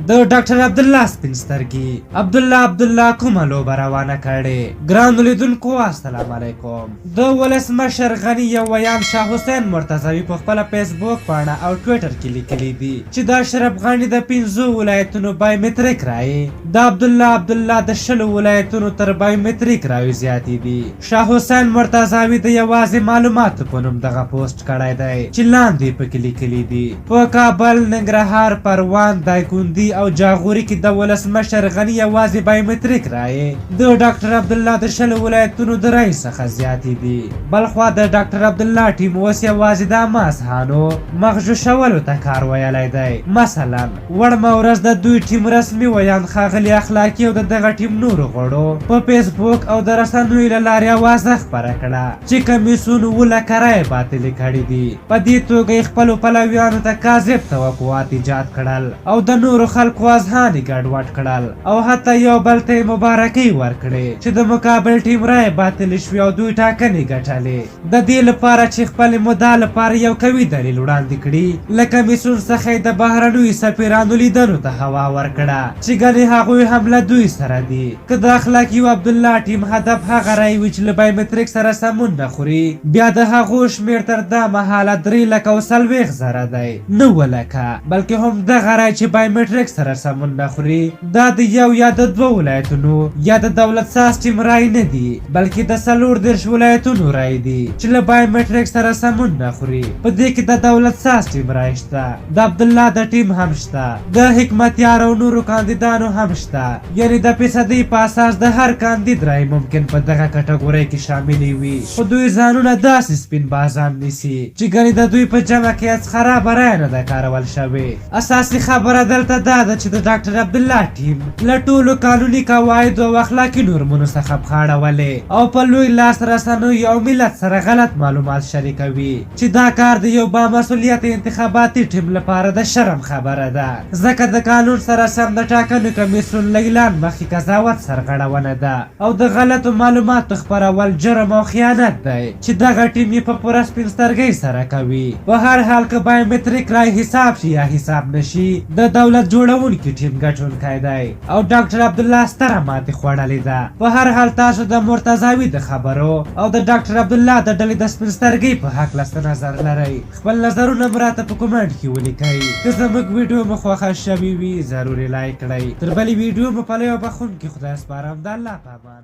د ډاکټر عبدالله سپین سترګي عبدالله کومه لوبه روانه کړې. ګرانو لیدونکو السلام علیکم. د ولسمشر غني یو ویان شاه حسین مرتضوي په خپله فیسبوک پاڼه او ټویټر کې لیکلی دي چې د اشرف غني د 5 ولایتونو بایومټریک رایې د عبدالله د 10 ولایتونو تر بایومټریک رایو زیاتې دي. شاه حسین مرتضوي د یوازې معلوماتو په نوم دغه پوسټ کړی دی چې لاندې پکې لیکلي دي په کابل، ننګرهار، پروان، دایکندي او جاغوري کې د ولسمشر غني یوازې بایومټریک رایې د ډاکټر عبدالله د 10 ولایتونو د رایې څخه زیاتې دي. بلخوا د ډاکټر عبدالله ټیم اوس یوازې د ماسهانو مغشوشولو ته کار ویلی دی. مثلا وړمه ورځ د دوی ټیم رسمي ویان ښاغلي اخلاقي او د دغه ټیم نورو غړو په فیسبوک او د رسنیو له لارې اوازه خپره کړه چې کمیسیون 7 لکه رایې باطلې کړي دي. په دې توګه خپلو پلویانو ته کاذب توقعات ایجاد کړل او د نورو خلکو اذهان یې ګډوډ کړل او حتی یو بل ته مبارکۍ ورکړې چې د مقابل ټیم رایې باطلې شوې او دوی ټاکنې ګټلې د دې لپاره چې خپلې مدعا لپاره یو قوي دلیل وړاندې کړي. له کمیسیون څخه یې د بهرنیو سفیرانو لیدنو ته هوا ورکړه چې ګنې هغوی هم له دوی سره دي. که د اخلاقي عبدالله ټیم هدف هغه رایې وي چې له بایومټریک سره سمون نه خوري، بیا د هغو شمېر تر دا مهاله 340,000 دی، نه 9 لکه، بلکې هم دغه رایې چې بایومټریک سره سمون نه خوري دا د یو یا د 2 ولایتونو یا د دولت ساز ټیم رایې نه دي، بلکې د 14 ولایتونو رایې دي چې له بایومټریک سره سمون نه خوري. په دې کې د دولت ساز ټیم رایې شته، د عبدالله د ټیم هم شته، د حکمتیار او نورو کاندیدانو هم شته. یعنې د فیصدۍ په اساس د هر کاندید رایې ممکن په دغه کټګورۍ کې شاملې وي، خو دوی ځانونه داسې سپین بازان نیسي چې ګنې د دوی په جمع کې هېڅ خرابه رایه نه ده کارول شوې. اساسي خبره دلته دا ده چې د ډاکټر عبدالله ټیم له ټولو قانوني قواعدو او اخلاقي نورمونو څخه پښه اړولې او په لوی لاس رسنیو او ملت سره غلط معلومات شریکوي چې دا کار د یو بامسؤلیت انتخاباتي ټیم لپاره د شرم خبره ده، ځکه د قانون سره سم د ټاکنو کمیسیون له اعلان مخکې قضاوت سرغړونه ده او د غلطو معلوماتو خپرول جرم او خیانت دی چې دغه ټیم یې په پوره سپین سترګۍ سره کوي. په هر حال که بایومټریک رای حساب شي یا حساب نشي، د دولت جوړونکي ټیم ګټونکی دی او ډاکټر عبدالله ستره ماتې خوړلې ده. په هر حال تاسو د مرتضوي د خبرو او د ډاکټر عبدالله د ډلې د سپین سترګۍ په هکله څه نظر لرئ؟ خپل نظرونه مو راته په کومنټ کې ولیکئ. که زموږ ویډیو مو خوښه شوې وي ضروري لایک کړئ. تر بلې ویډیو مو په لیو بخښونکي خدای سپارم. د الله په امان.